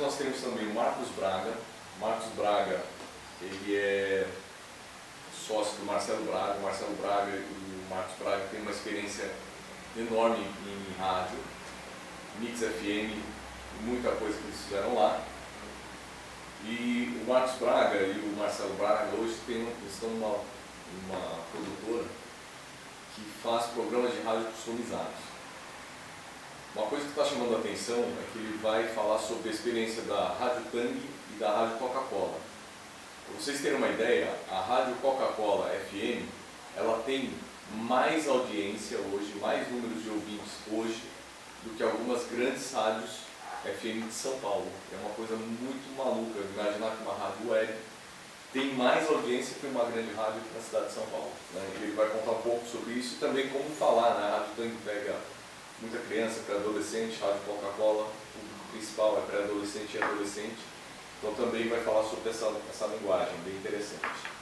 nós temos também o Marcos Braga. Marcos Braga, ele é sócio do Marcelo Braga. O Marcelo Braga e o Marcos Braga têm uma experiência enorme em rádio, Mix FM, muita coisa que eles fizeram lá. E o Marcos Braga e o Marcelo Braga hoje estão numa produtora que faz programas de rádio customizados. Uma coisa que está chamando a atenção é que ele vai falar sobre a experiência da Rádio Tang e da Rádio Coca-Cola. Para vocês terem uma ideia, a Rádio Coca-Cola FM, ela tem mais audiência hoje, mais números de ouvintes hoje, do que algumas grandes rádios FM de São Paulo. É uma coisa muito maluca, imaginar que uma rádio web tem mais audiência que uma grande rádio na cidade de São Paulo. Ele vai contar um pouco sobre isso e também como falar, né? A Rádio Tang pega muita criança, pré-adolescente, Rádio Coca-Cola, o público principal é pré-adolescente e adolescente. Então também vai falar sobre essa linguagem bem interessante.